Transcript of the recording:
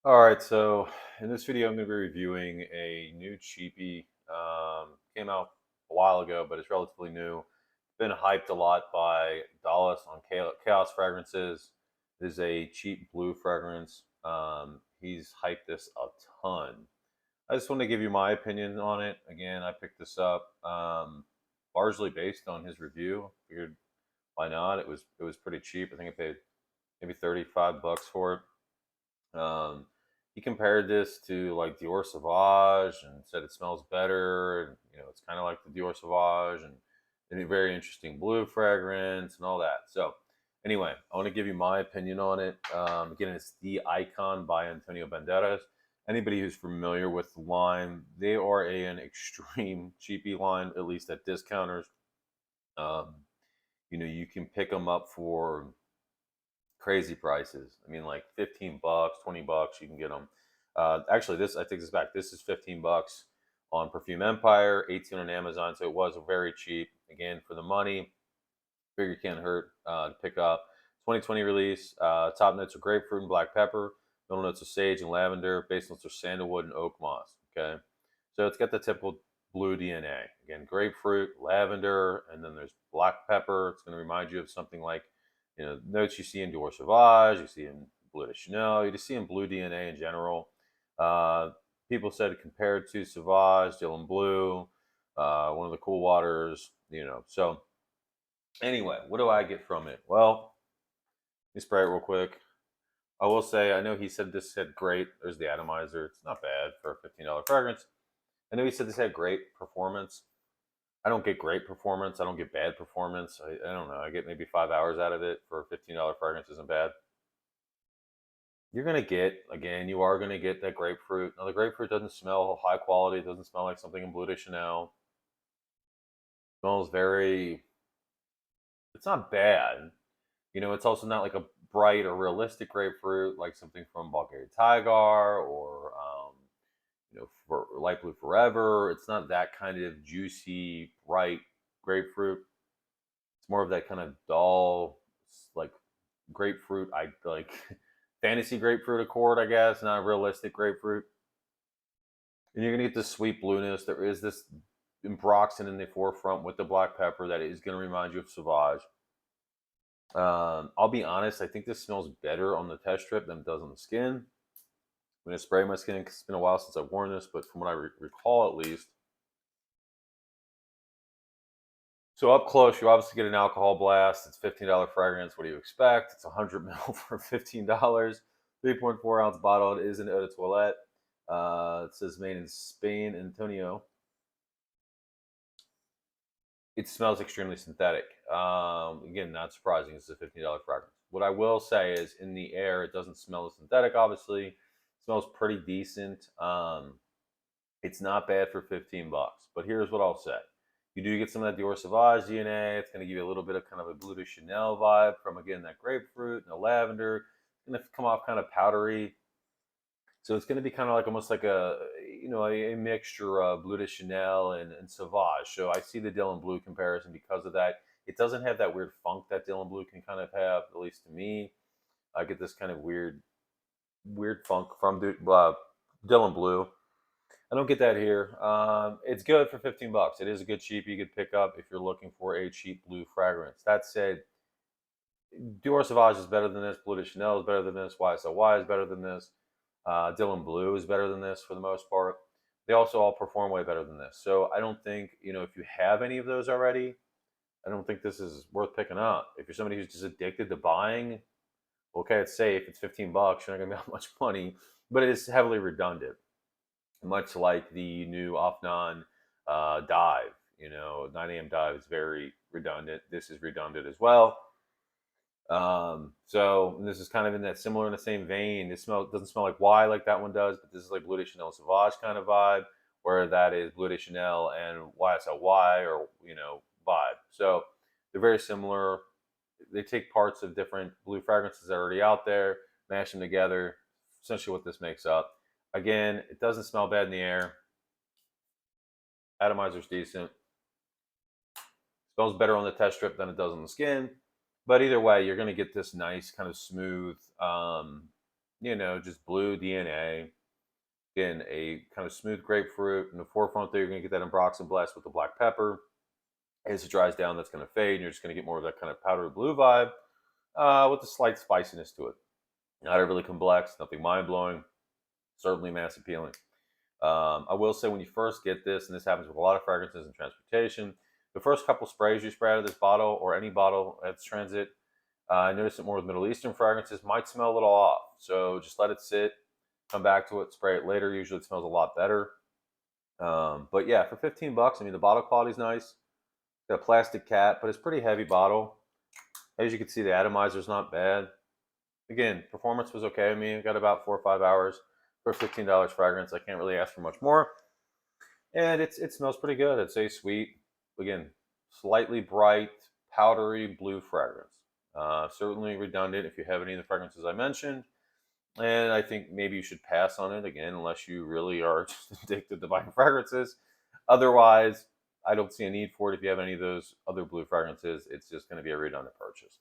All right, so in this video, I'm going to be reviewing a new cheapie. Came out a while ago, but it's relatively new. Been hyped a lot by Dallas on Chaos Fragrances. It is a cheap blue fragrance. He's hyped this a ton. I just want to give you my opinion on it. Again, I picked this up largely based on his review. Figured why not? It was pretty cheap. I think I paid maybe 35 bucks for it. He compared this to like Dior Sauvage and said it smells better, and it's kind of like the Dior Sauvage and a very interesting blue fragrance and all that. So anyway, I want to give you my opinion on it. Again, it's The Icon by Antonio Banderas. Anybody who's familiar with the line, they are an extreme cheapie line, at least at discounters. Um, you can pick them up for crazy prices. I mean, like 15 bucks, 20 bucks, you can get them. Actually, this, I take this back. This is 15 bucks on Perfume Empire, 18 on Amazon. So it was very cheap. Again, for the money, figure can't hurt to pick up. 2020 release. Top notes are grapefruit and black pepper. Middle notes are sage and lavender. Base notes are sandalwood and oak moss. Okay. So it's got the typical blue DNA. Again, grapefruit, lavender, and then there's black pepper. It's going to remind you of something like, notes you see in Dior Sauvage, you see in Bleu de Chanel, you just see in blue DNA in general. Uh, People said compared to Sauvage, Dylan Blue, one of the cool waters, So anyway, what do I get from it? Well, let me spray it real quick. I will say, I know he said this had great. There's the atomizer. It's not bad for a $15 fragrance. I know he said this had great performance. I don't get great performance. I don't get bad performance. I don't know. I get maybe 5 hours out of it for a $15 fragrance. Isn't bad. You're gonna get again. You are gonna get that grapefruit. Now the grapefruit doesn't smell high quality. It doesn't smell like something in Bleu de Chanel. It smells very. It's not bad. It's also not like a bright or realistic grapefruit like something from Bulgarian Tiger or for Light Blue Forever. It's not that kind of juicy, bright grapefruit. It's more of that kind of dull, like grapefruit. I like fantasy grapefruit accord, I guess, not realistic grapefruit. And you're gonna get this sweet blueness. There is this ambroxan in the forefront with the black pepper that is gonna remind you of Sauvage. I'll be honest, I think this smells better on the test strip than it does on the skin. I'm gonna spray my skin because it's been a while since I've worn this, but from what I recall at least. So up close, you obviously get an alcohol blast. It's $15 fragrance. What do you expect? It's 100 ml for $15. 3.4 ounce bottle. It is an eau de toilette. It says made in Spain, Antonio. It smells extremely synthetic. Again, not surprising. It's a $15 fragrance. What I will say is, in the air, it doesn't smell as synthetic. Obviously, it smells pretty decent. It's not bad for 15 bucks. But here's what I'll say: you do get some of that Dior Sauvage DNA. It's going to give you a little bit of kind of a Bleu de Chanel vibe from again that grapefruit and the lavender. It's going to come off kind of powdery. So it's going to be kind of like almost like a mixture of Bleu de Chanel and Sauvage. So I see the Dylan Blue comparison because of that. It doesn't have that weird funk that Dylan Blue can kind of have, at least to me. I get this kind of weird funk from Dylan Blue. I don't get that here. It's good for 15 bucks. It is a good cheap you could pick up if you're looking for a cheap blue fragrance. That said, Dior Sauvage is better than this. Bleu de Chanel is better than this. YSLY is better than this. Dylan Blue is better than this for the most part. They also all perform way better than this. So I don't think, if you have any of those already, I don't think this is worth picking up. If you're somebody who's just addicted to buying, okay, it's safe. It's 15 bucks. You're not going to make that much money, but it is heavily redundant, much like the new Afnan dive. 9 a.m. dive is very redundant. This is redundant as well. So this is kind of in that similar in the same vein. This doesn't smell like Y like that one does, but this is like Bleu de Chanel Sauvage kind of vibe, where that is Bleu de Chanel and YSLY or vibe. So they're very similar. They take parts of different blue fragrances that are already out there, mash them together. Essentially, what this makes up. Again, it doesn't smell bad in the air. Atomizer's decent. Smells better on the test strip than it does on the skin. But either way, you're going to get this nice kind of smooth, you know, just blue DNA. Again, a kind of smooth grapefruit. In the forefront there, you're going to get that Ambroxan blast with the black pepper. As it dries down, that's going to fade, and you're just going to get more of that kind of powdery blue vibe with a slight spiciness to it. Not overly complex, nothing mind blowing, certainly mass appealing. I will say when you first get this, and this happens with a lot of fragrances in transportation, the first couple sprays you spray out of this bottle or any bottle that's transit, I notice it more with Middle Eastern fragrances, might smell a little off. So just let it sit, come back to it, spray it later. Usually it smells a lot better. But yeah, for 15 bucks, I mean, the bottle quality is nice. It's got a plastic cap, but it's a pretty heavy bottle. As you can see, the atomizer is not bad. Again, performance was okay. I mean, I got about 4 or 5 hours for a $15 fragrance. I can't really ask for much more. And it smells pretty good. I'd say sweet. Again, slightly bright, powdery blue fragrance. Certainly redundant if you have any of the fragrances I mentioned. And I think maybe you should pass on it again, unless you really are just addicted to buying fragrances. Otherwise, I don't see a need for it. If you have any of those other blue fragrances, it's just going to be a redundant purchase.